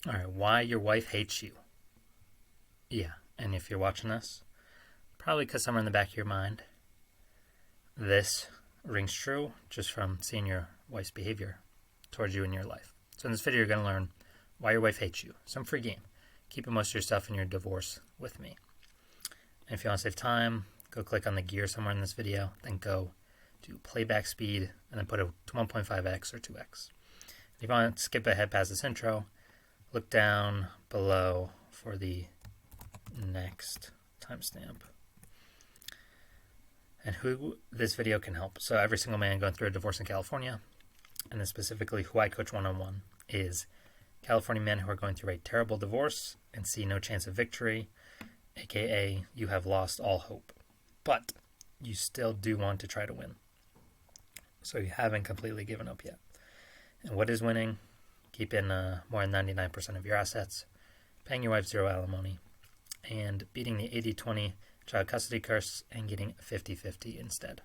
All right, why your wife hates you. Yeah, and if you're watching this, probably because somewhere in the back of your mind, this rings true just from seeing your wife's behavior towards you in your life. So in this video, you're going to learn why your wife hates you. Some free game. Keeping most of your stuff in your divorce with me. And if you want to save time, go click on the gear somewhere in this video, then go to playback speed, and then put it to 1.5x or 2x. If you want to skip ahead past this intro, look down below for the next timestamp. And who this video can help. So every single man going through a divorce in California, and then specifically who I coach one-on-one, is California men who are going through a terrible divorce and see no chance of victory, aka you have lost all hope. But you still do want to try to win. So you haven't completely given up yet. And what is winning? Keeping more than 99% of your assets, paying your wife zero alimony, and beating the 80-20 child custody curse and getting 50-50 instead.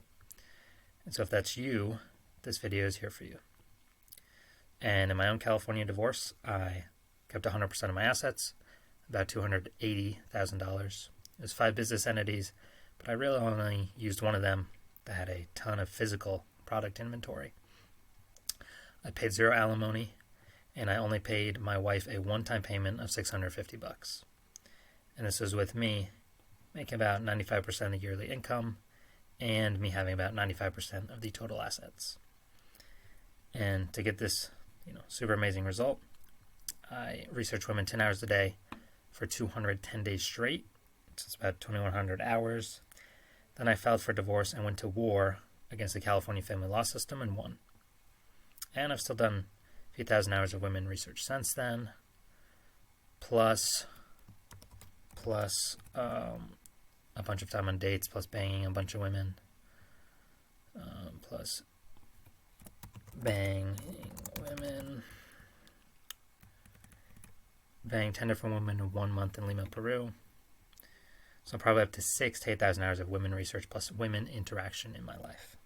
And so if that's you, this video is here for you. And in my own California divorce, I kept 100% of my assets, about $280,000. It was 5 business entities, but I really only used one of them that had a ton of physical product inventory. I paid zero alimony, and I only paid my wife a one-time payment of $650. And this was with me making about 95% of the yearly income and me having about 95% of the total assets. And to get this, super amazing result, I researched women 10 hours a day for 210 days straight. So it's about 2,100 hours. Then I filed for divorce and went to war against the California family law system and won. And I've still done a few thousand hours of women research since then, plus a bunch of time on dates, plus banging a bunch of women, plus banging 10 different women in 1 month in Lima, Peru. So I'm probably up to 6,000 to 8,000 hours of women research plus women interaction in my life.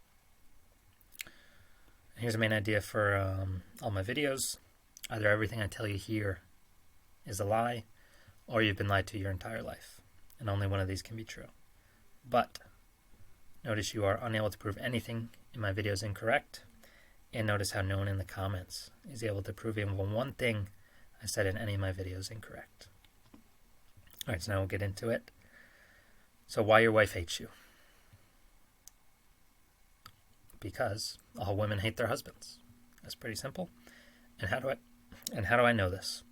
And here's the main idea for all my videos. Either everything I tell you here is a lie, or you've been lied to your entire life. And only one of these can be true. But notice you are unable to prove anything in my videos incorrect. And notice how no one in the comments is able to prove even one thing I said in any of my videos incorrect. Alright, so now we'll get into it. So why your wife hates you? Because all women hate their husbands. That's pretty simple. And how do I know this?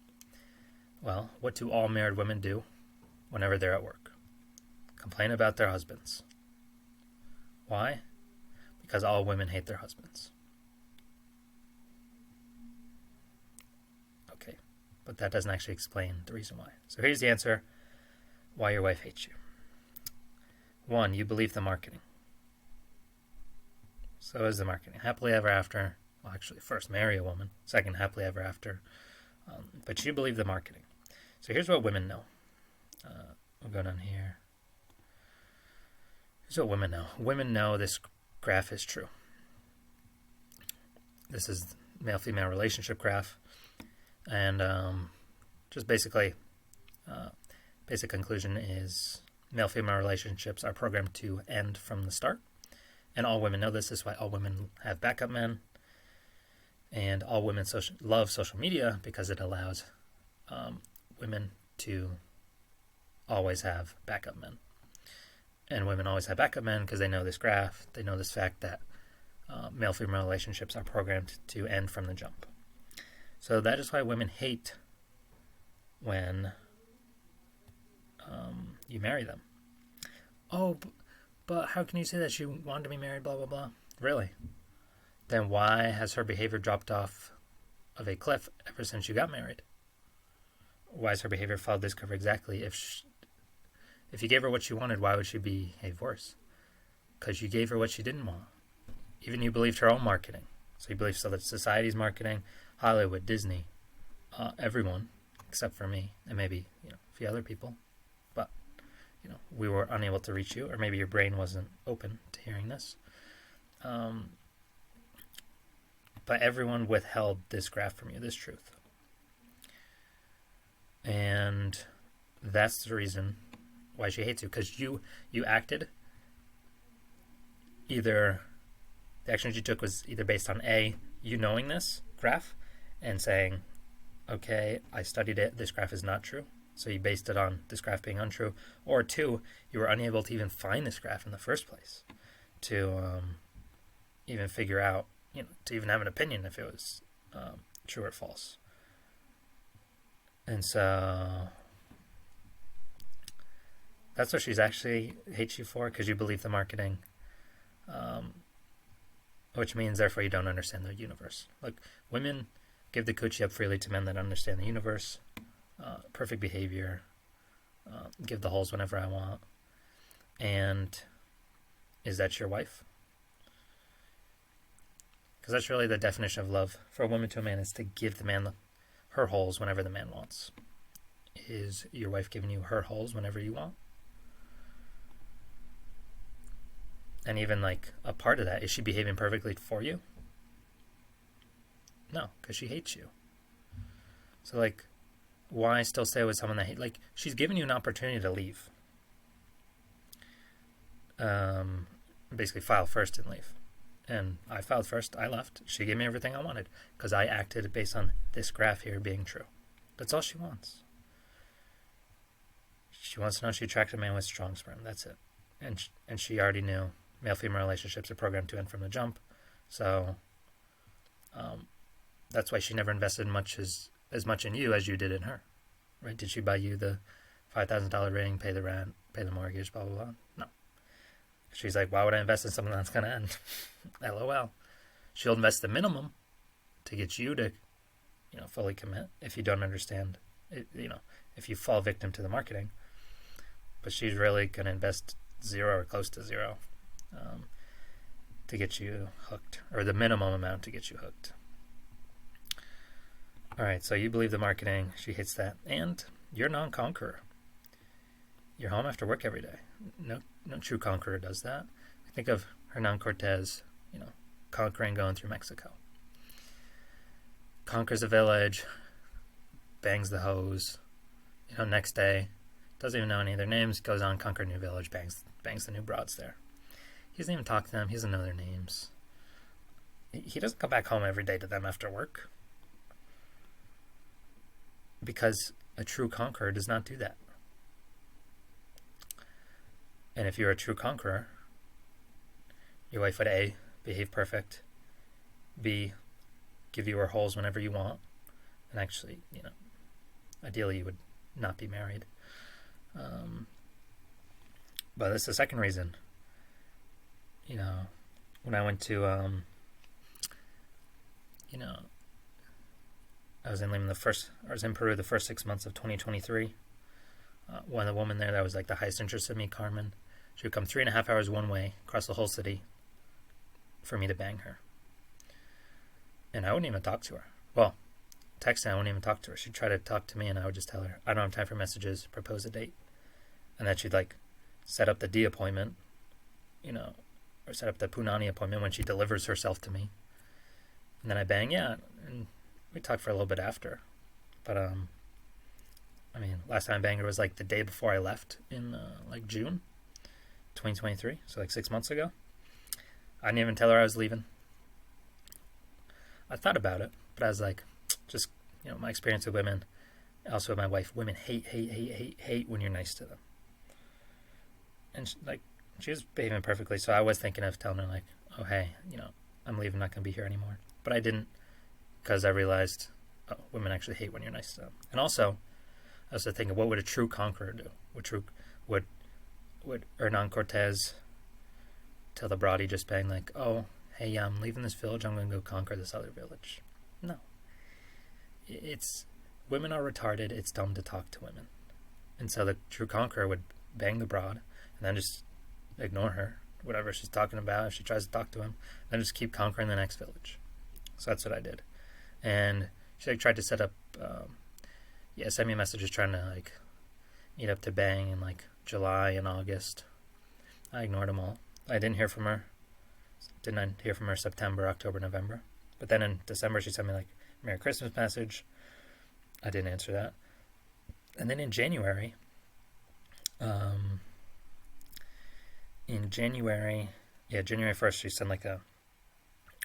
Well, what do all married women do whenever they're at work? Complain about their husbands. Why? Because all women hate their husbands. Okay, but that doesn't actually explain the reason why. So here's the answer why your wife hates you. 1, you believe the marketing. So is the marketing. Happily ever after. Well, actually, first, marry a woman. Second, happily ever after. But you believe the marketing. So here's what women know. We'll go down here. Here's what women know. Women know this graph is true. This is male-female relationship graph. And just basically, basic conclusion is male-female relationships are programmed to end from the start. And all women know this. This is why all women have backup men. And all women love social media because it allows women to always have backup men. And women always have backup men because they know this graph. They know this fact that male-female relationships are programmed to end from the jump. So that is why women hate when you marry them. Oh, but how can you say that she wanted to be married, blah, blah, blah? Really? Then why has her behavior dropped off of a cliff ever since you got married? Why has her behavior followed this curve exactly? If you gave her what she wanted, why would she behave worse? Because you gave her what she didn't want. Even you believed her own marketing. So you believe society's marketing, Hollywood, Disney, everyone, except for me, and maybe a few other people. But we were unable to reach you, or maybe your brain wasn't open to hearing this. But everyone withheld this graph from you, this truth. that's the reason why she hates you, because you acted either, the actions you took was either based on A, you knowing this graph and saying, okay, I studied it, this graph is not true, so you based it on this graph being untrue, or 2, you were unable to even find this graph in the first place to even figure out, to even have an opinion if it was true or false. And so that's what she's actually hates you for, because you believe the marketing, which means therefore you don't understand the universe. Look, women give the coochie up freely to men that understand the universe, perfect behavior, give the holes whenever I want. And is that your wife? Because that's really the definition of love for a woman to a man, is to give the man her holes whenever the man wants. Is your wife giving you her holes whenever you want? And even like a part of that, is she behaving perfectly for you? No, because she hates you. So like, why still stay with someone that hates? Like, she's giving you an opportunity to leave. Basically file first and leave. And I filed first, I left. She gave me everything I wanted because I acted based on this graph here being true. That's all she wants. She wants to know she attracted a man with strong sperm. That's it. And she already knew male-female relationships are programmed to end from the jump. So that's why she never invested as much in you as you did in her. Right? Did she buy you the $5,000 ring, pay the rent, pay the mortgage, blah, blah, blah? No. She's like, why would I invest in something that's going to end? LOL. She'll invest the minimum to get you to, fully commit if you don't understand, if you fall victim to the marketing. But she's really going to invest 0 or close to 0 to get you hooked, or the minimum amount to get you hooked. All right, so you believe the marketing. She hates that. And you're a non-conqueror. You're home after work every day. No true conqueror does that. Think of Hernan Cortez, conquering, going through Mexico. Conquers a village, bangs the hoes, next day, doesn't even know any of their names, goes on, conquer a new village, bangs the new broads there. He doesn't even talk to them, he doesn't know their names. He doesn't come back home every day to them after work. Because a true conqueror does not do that. And if you're a true conqueror, your wife would A, behave perfect, B, give you her holes whenever you want, and actually, ideally you would not be married. But that's the second reason. When I went to, I was in Peru the first 6 months of 2023. One of the women there that was like the highest interest in me, Carmen, she would come 3.5 hours one way across the whole city for me to bang her. And I wouldn't even talk to her. Well, texting, I wouldn't even talk to her. She'd try to talk to me and I would just tell her, I don't have time for messages, propose a date. And then she'd like set up the D appointment, or set up the Punani appointment when she delivers herself to me. And then I bang, and we talked for a little bit after. But, last time I banged her was like the day before I left in June 2023, so like 6 months ago. I didn't even tell her I was leaving. I thought about it, but I was like, just, my experience with women, also with my wife, women hate when you're nice to them. And she was behaving perfectly, so I was thinking of telling her like, oh, hey, I'm leaving, not going to be here anymore. But I didn't, because I realized, women actually hate when you're nice to them. And also, I was thinking, what would a true conqueror do? Would Hernan Cortez tell the broad he just banged like, oh, hey, I'm leaving this village, I'm going to go conquer this other village? No. Women are retarded, it's dumb to talk to women. And so the true conqueror would bang the broad and then just ignore her, whatever she's talking about, if she tries to talk to him, then just keep conquering the next village. So that's what I did. And she tried to set up, send me messages trying to meet up to bang in July and August. I ignored them all. I didn't hear from her. Didn't hear from her September, October, November. But then in December she sent me Merry Christmas message. I didn't answer that. And then in January, Um, in January, January 1st, she sent like a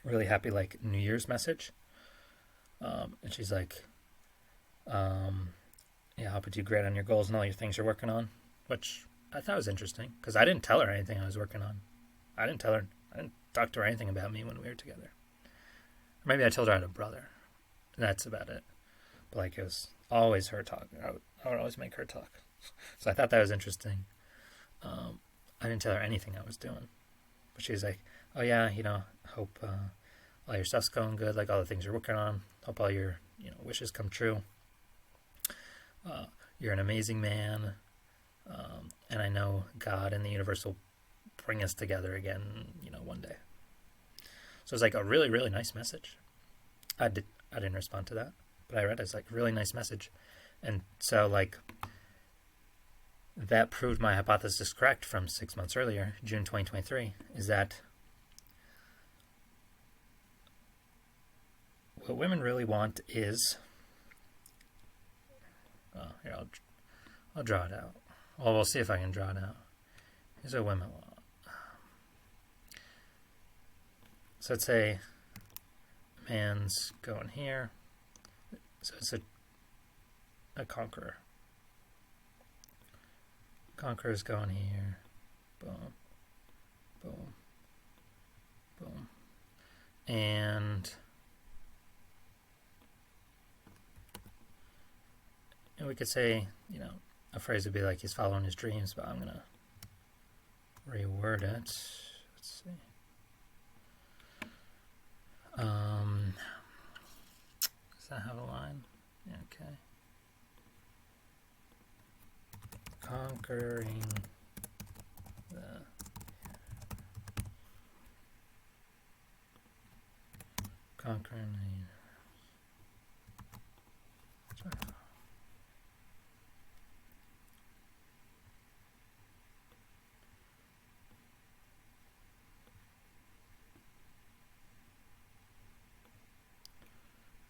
really happy like New Year's message. And she's like, yeah, hope you do great on your goals and all your things you're working on, which I thought was interesting because I didn't tell her anything I was working on. I didn't talk to her anything about me when we were together. Or maybe I told her I had a brother. That's about it. But like it was always her talk. I would always make her talk. So I thought that was interesting. I didn't tell her anything I was doing. But she was like, oh yeah, hope all your stuff's going good, like all the things you're working on. Hope all your wishes come true. You're an amazing man. And I know God and the universe will bring us together again, one day. So it's like a really, really nice message. I didn't respond to that, but I read it as like a really nice message. And so like that proved my hypothesis correct from 6 months earlier, June 2023, is that what women really want is, here, I'll draw it out. Well, we'll see if I can draw it out. Here's what women want. So let's say a man's going here. So it's a conqueror. Conqueror's going here. Boom. Boom. Boom. And we could say, a phrase would be like he's following his dreams, but I'm going to reword it. Let's see. Does that have a line? Yeah, okay. Conquering the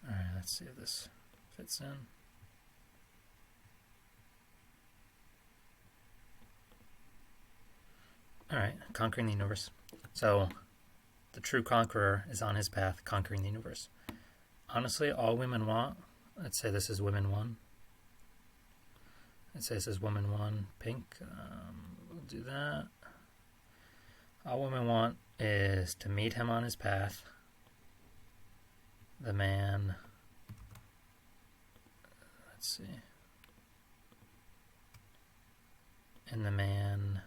Alright, let's see if this fits in. Alright, conquering the universe. So, the true conqueror is on his path, conquering the universe. Honestly, all women want, let's say this is women 1. Let's say this is woman 1, pink. We'll do that. All women want is to meet him on his path. The man, let's see. And the man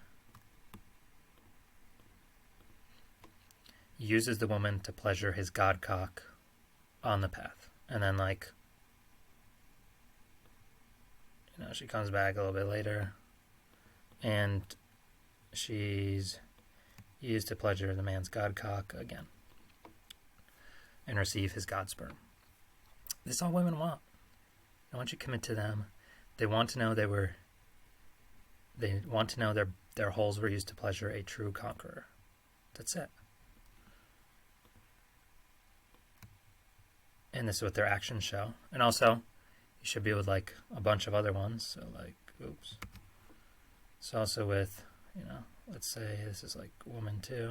uses the woman to pleasure his god cock on the path. And then she comes back a little bit later and she's used to pleasure the man's god cock again and receive his god sperm. This is all women want. They want you to commit to them. They want to know their holes were used to pleasure a true conqueror. That's it. And this is what their actions show. And also, you should be with a bunch of other ones. So oops. So also with, let's say this is woman 2.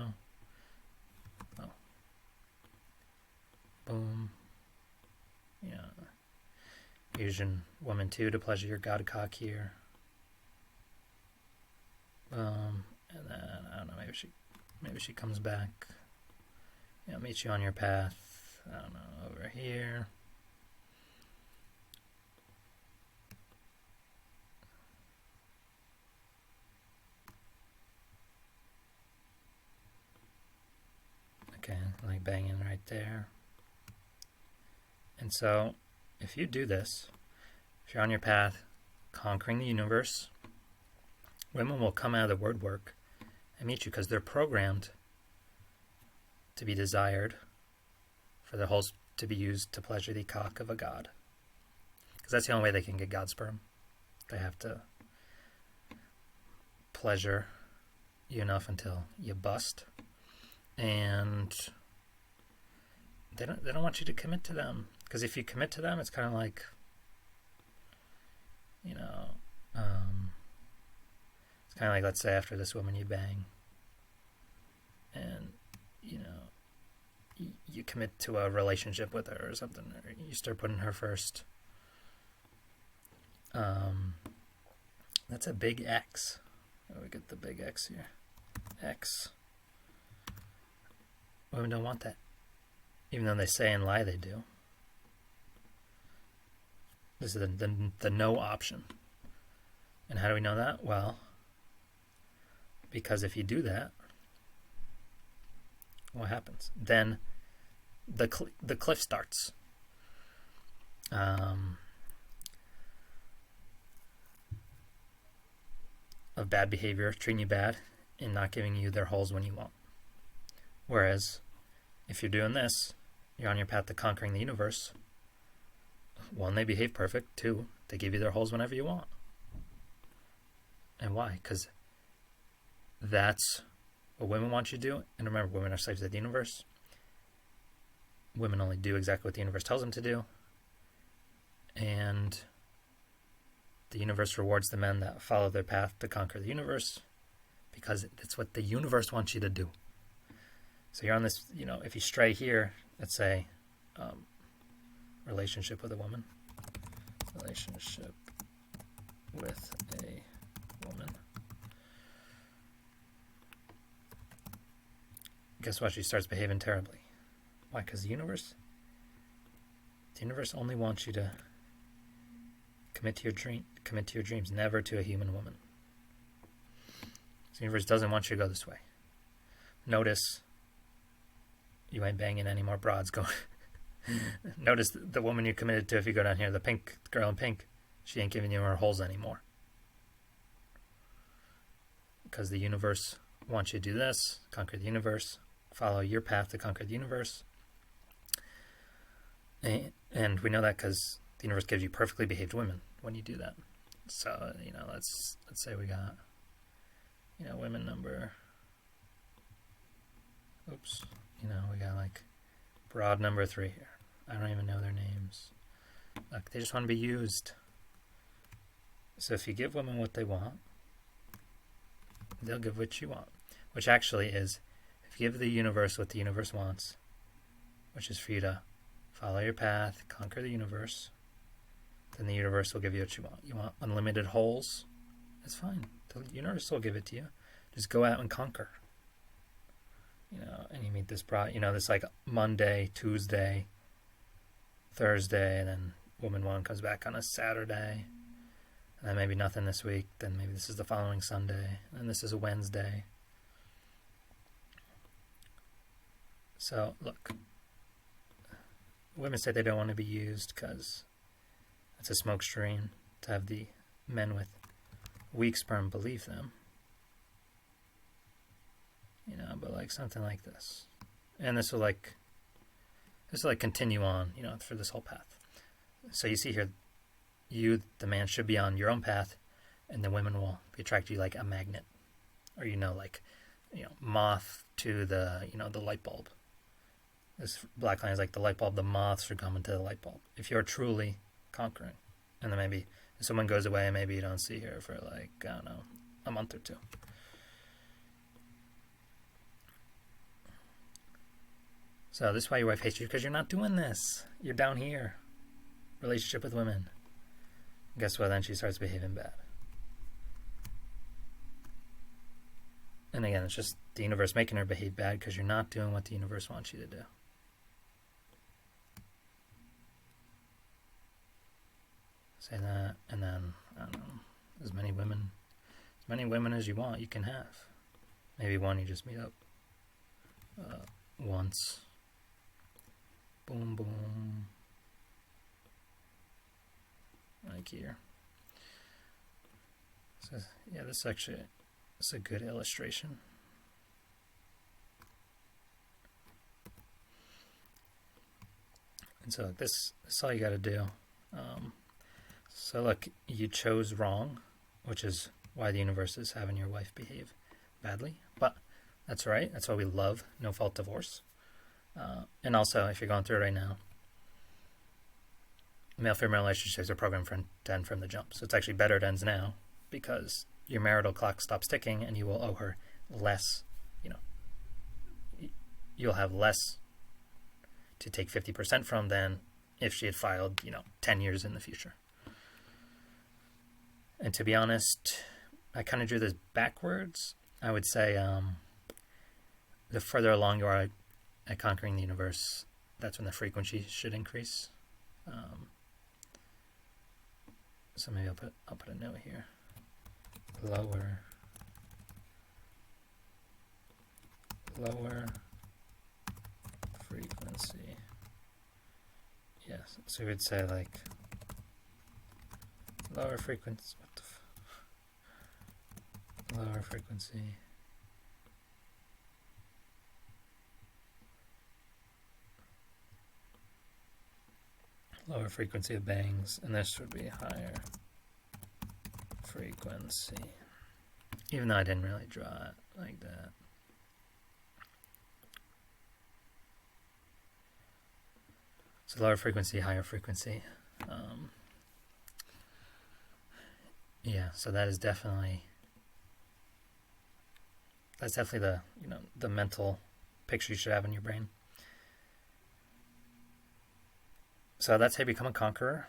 Oh. Boom. Using woman 2 to pleasure your god cock here. And then I don't know, maybe she comes back. Meets you on your path. I don't know, over here. Okay, banging right there. And so, if you do this, if you're on your path, conquering the universe, women will come out of the word work and meet you because they're programmed to be desired, for their holes to be used to pleasure the cock of a god. Because that's the only way they can get god sperm. They have to pleasure you enough until you bust. And they don't want you to commit to them. Because if you commit to them, it's kind of kind of like, let's say after this woman you bang, and you know, you commit to a relationship with her or something, or you start putting her first. That's a big X. Oh, we get the big X here. X. Women don't want that, even though they say and lie they do. This is the no option. And how do we know that? Well, because if you do that, what happens? Then the cliff starts. Of bad behavior, treating you bad, and not giving you their holes when you want. Whereas, if you're doing this, you're on your path to conquering the universe. One, they behave perfect. Two, they give you their holes whenever you want. And why? Because that's what women want you to do. And remember, women are slaves of the universe. Women only do exactly what the universe tells them to do. And the universe rewards the men that follow their path to conquer the universe, because it's what the universe wants you to do. So you're on this, you know, if you stray here, let's say, relationship with a woman. Relationship with a woman. Guess what? She starts behaving terribly. Why? Because the universe only wants you to commit to your dreams, never to a human woman. So the universe doesn't want you to go this way. Notice you ain't banging any more broads going. Notice the woman you committed to, if you go down here, the pink girl in pink, she ain't giving you her holes anymore. Because the universe wants you to do this, conquer the universe, follow your path to conquer the universe. And we know that because the universe gives you perfectly behaved women when you do that. So, you know, let's say we got, you know, women number, we got like broad number 3 here. I don't even know their names. Look, they just want to be used. So if you give women what they want, they'll give what you want. Which actually is, if you give the universe what the universe wants, which is for you to follow your path, conquer the universe, then the universe will give you what you want. You want unlimited holes? That's fine. The universe will give it to you. Just go out and conquer. You know, and you meet this this like Monday, Tuesday, Thursday, and then woman 1 comes back on a Saturday. And then maybe nothing this week. Then maybe this is the following Sunday. And this is a Wednesday. So, look. Women say they don't want to be used because it's a smoke screen to have the men with weak sperm believe them. You know, but like something like this. And this will continue on, you know, for this whole path. So you see here, you, the man, should be on your own path, and the women will be attracted to you like a magnet. Or, moth to the light bulb. This black line is like the light bulb. The moths are coming to the light bulb. If you're truly conquering. And then maybe if someone goes away and maybe you don't see her for a month or 2. So this is why your wife hates you, because you're not doing this. You're down here. Relationship with women. Guess what? Then she starts behaving bad. And again, it's just the universe making her behave bad because you're not doing what the universe wants you to do. Say that, and then, I don't know, as many women as you want, you can have. Maybe one you just meet up once. Boom, boom. Like here. So, yeah, this is a good illustration. And so this is all you got to do. So look, you chose wrong, which is why the universe is having your wife behave badly. But that's right. That's why we love no-fault divorce. And also, if you're going through it right now, male-female relationships are programmed to end from the jump. So it's actually better it ends now because your marital clock stops ticking, and you will owe her less. You'll have less to take 50% from than if she had filed 10 years in the future. And to be honest, I kind of drew this backwards. I would say the further along you are at conquering the universe, that's when the frequency should increase. So maybe I'll put a note here. Lower frequency. Yes, so we would say like lower frequency. Lower frequency. Lower frequency of bangs, and this would be higher frequency. Even though I didn't really draw it like that. So lower frequency, higher frequency. Yeah, so that's definitely the the mental picture you should have in your brain. So that's how you become a conqueror.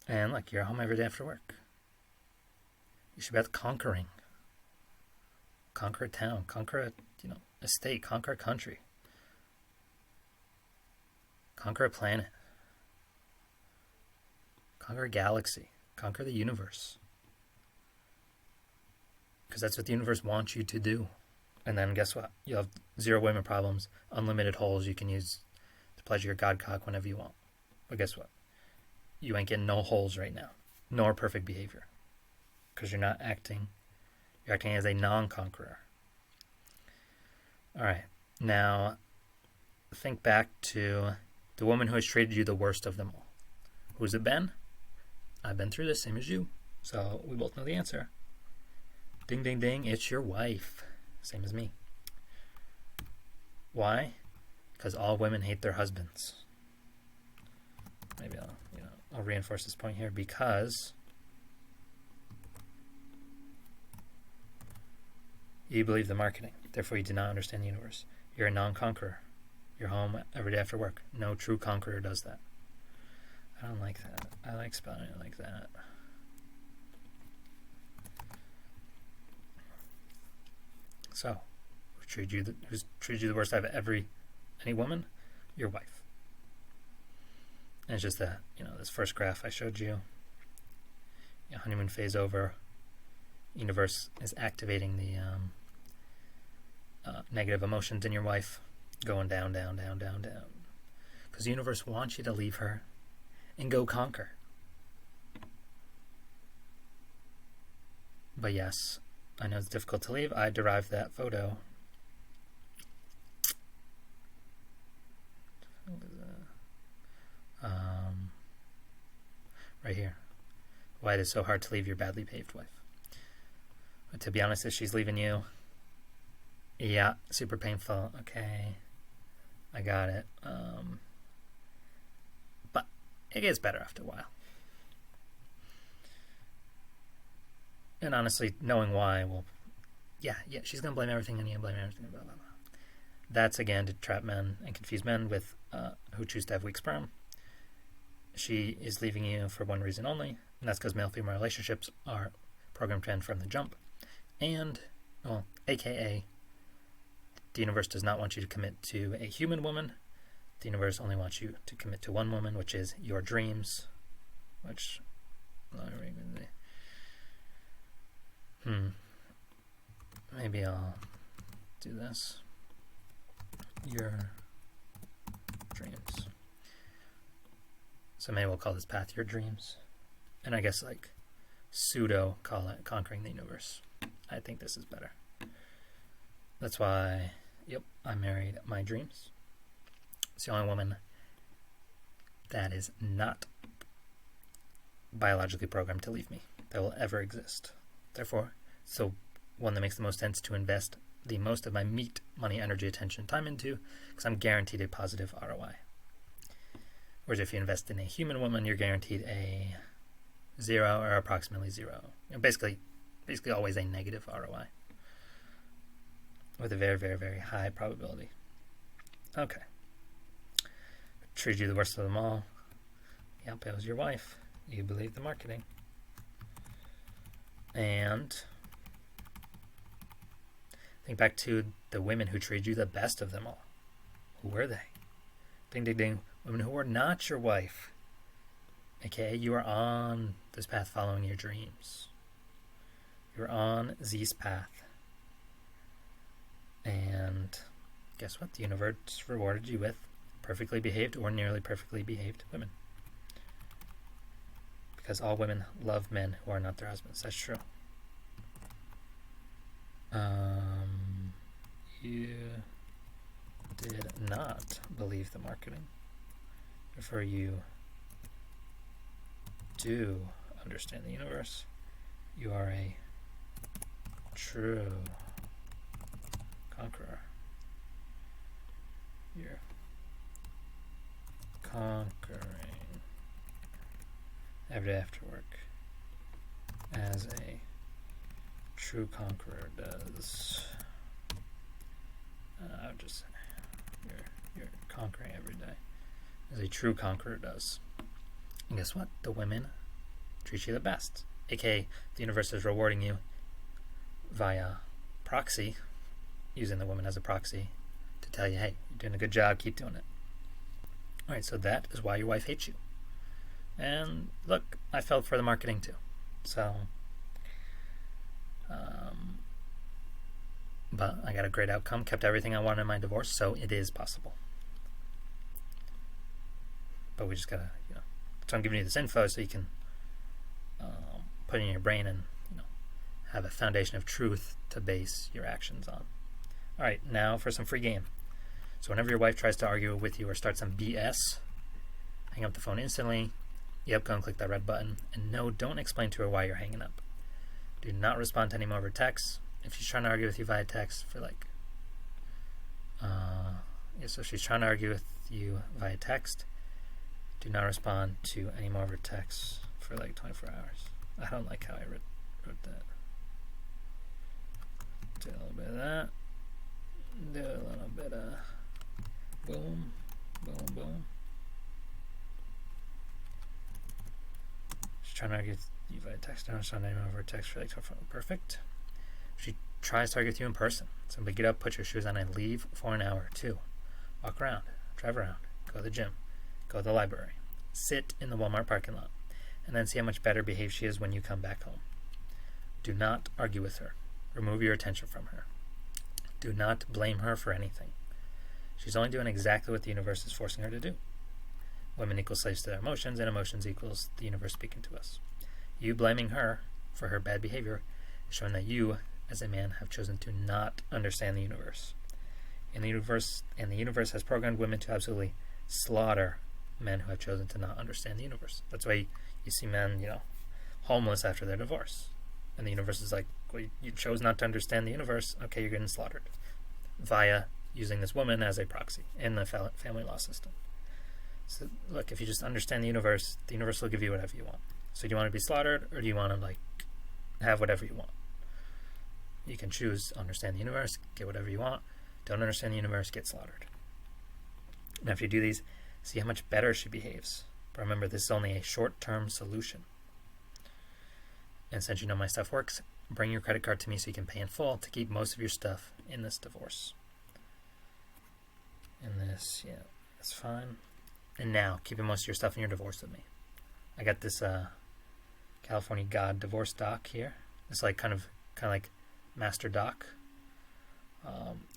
And look, you're home every day after work. You should be out conquering. Conquer a town, conquer a state, conquer a country. Conquer a planet. Conquer a galaxy. Conquer the universe. Because that's what the universe wants you to do. And then guess what? You'll have zero women problems, unlimited holes you can use to pleasure your god cock whenever you want. But guess what? You ain't getting no holes right now, nor perfect behavior. Because you're acting as a non-conqueror. Alright, now think back to the woman who has treated you the worst of them all. Who's it been? I've been through this, same as you. So we both know the answer. Ding, ding, ding, it's your wife. Same as me. Why? Because all women hate their husbands. Maybe I'll reinforce this point here, because you believe the marketing. Therefore, you do not understand the universe. You're a non-conqueror. You're home every day after work. No true conqueror does that. I don't like that. I like spelling it like that. So, who's treated you the worst out of any woman? Your wife. And it's just that, this first graph I showed you, honeymoon phase over, universe is activating the negative emotions in your wife, going down, down, down, down, down. Because the universe wants you to leave her and go conquer. But yes, I know it's difficult to leave. I derived that photo. Right here. Why it is so hard to leave your badly behaved wife. But to be honest, if she's leaving you, yeah, super painful. Okay, I got it. But it gets better after a while. And honestly, knowing why will, yeah, she's gonna blame everything on you, blame everything, blah, blah, blah. That's again to trap men and confuse men with who choose to have weak sperm. She is leaving you for one reason only, and that's because male-female relationships are programmed to end from the jump. And, well, aka, the universe does not want you to commit to a human woman. The universe only wants you to commit to one woman, which is your dreams. Which, maybe I'll do this. Your dreams. So maybe we'll call this path your dreams. And I guess pseudo call it conquering the universe. I think this is better. That's why, I married my dreams. It's the only woman that is not biologically programmed to leave me that will ever exist. Therefore, so one that makes the most sense to invest the most of my meat, money, energy, attention, time into, because I'm guaranteed a positive ROI. Whereas if you invest in a human woman, you're guaranteed a 0 or approximately 0. Basically, basically always a negative ROI with a very, very, very high probability. Okay. Treat you the worst of them all. Yep, it was your wife. You believe the marketing. And think back to the women who treated you the best of them all. Who were they? Ding, ding, ding. Women who were not your wife. Okay, you are on this path following your dreams. You're on this path. And guess what? The universe rewarded you with perfectly behaved or nearly perfectly behaved women. Because all women love men who are not their husbands. That's true. You did not believe the marketing. Therefore, you do understand the universe. You are a true conqueror. You're conquering every day after work as a true conqueror does. I would just say you're conquering every day as a true conqueror does. And guess what? The women treat you the best. AKA, the universe is rewarding you via proxy, using the woman as a proxy to tell you, hey, you're doing a good job, keep doing it. Alright, so that is why your wife hates you. And look, I fell for the marketing too. So, but I got a great outcome, kept everything I wanted in my divorce, so it is possible. But we just gotta, so I'm giving you this info so you can put it in your brain and, have a foundation of truth to base your actions on. Alright, now for some free game. So whenever your wife tries to argue with you or start some BS, hang up the phone instantly. Yep, go and click that red button. And no, don't explain to her why you're hanging up. Do not respond to any more of her texts. If she's trying to argue with you via text for so she's trying to argue with you via text, do not respond to any more of her texts for 24 hours. I don't like how I wrote that. Do a little bit of that. Do a little bit of boom, boom, boom. She's trying to argue with you via text. Don't respond to any more of her text for perfect. She tries to argue with you in person. Simply get up, put your shoes on, and leave for an hour or two. Walk around, drive around, go to the gym, go to the library, sit in the Walmart parking lot, and then see how much better behaved she is when you come back home. Do not argue with her. Remove your attention from her. Do not blame her for anything. She's only doing exactly what the universe is forcing her to do. Women equal slaves to their emotions, and emotions equals the universe speaking to us. You blaming her for her bad behavior is showing that you, as a man, have chosen to not understand the universe. And the universe has programmed women to absolutely slaughter men who have chosen to not understand the universe. That's why you see men, homeless after their divorce. And the universe is like, well, you chose not to understand the universe, okay, you're getting slaughtered. Via using this woman as a proxy in the family law system. So look, if you just understand the universe will give you whatever you want. So do you want to be slaughtered, or do you want to have whatever you want? You can choose understand the universe, get whatever you want. Don't understand the universe, get slaughtered. And after you do these, see how much better she behaves. But remember, this is only a short-term solution. And since you know my stuff works, bring your credit card to me so you can pay in full to keep most of your stuff in this divorce. And this, yeah, that's fine. And now, keeping most of your stuff in your divorce with me. I got this California God divorce doc here. It's kind of like master doc.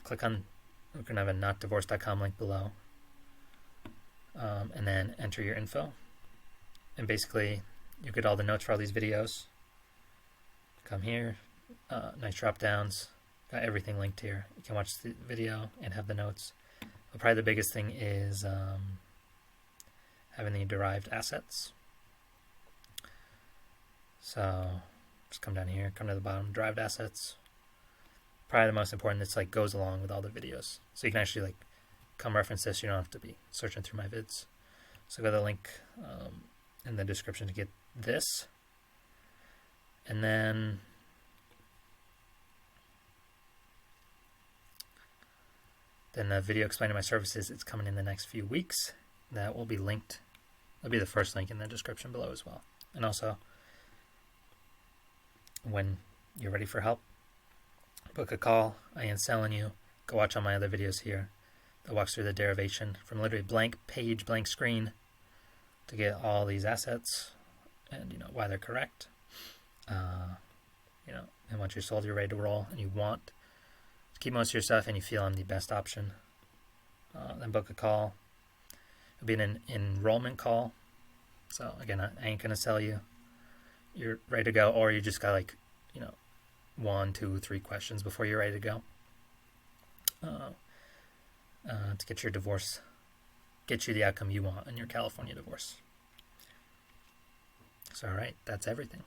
Click on, we're going to have a notdivorce.com link below. And then enter your info. And basically, you get all the notes for all these videos. Come here, nice drop downs. Got everything linked here. You can watch the video and have the notes. But probably the biggest thing is having the derived assets. So just come down here, come to the bottom, derived assets. Probably the most important. This goes along with all the videos, so you can actually come reference this. You don't have to be searching through my vids. So go to the link in the description to get this, and then Then the video explaining my services, it's coming in the next few weeks. That will be linked. It'll be the first link in the description below as well. And also, when you're ready for help, book a call. I ain't selling you. Go watch all my other videos here that walks through the derivation from literally blank page, blank screen to get all these assets and why they're correct. And once you're sold, you're ready to roll, and you want to keep most of your stuff, and you feel I'm the best option. Then book a call. It'll be an enrollment call. So again, I ain't gonna sell you. You're ready to go, or you just got 1, 2, 3 questions before you're ready to go. To get your divorce, get you the outcome you want in your California divorce. So, all right, that's everything.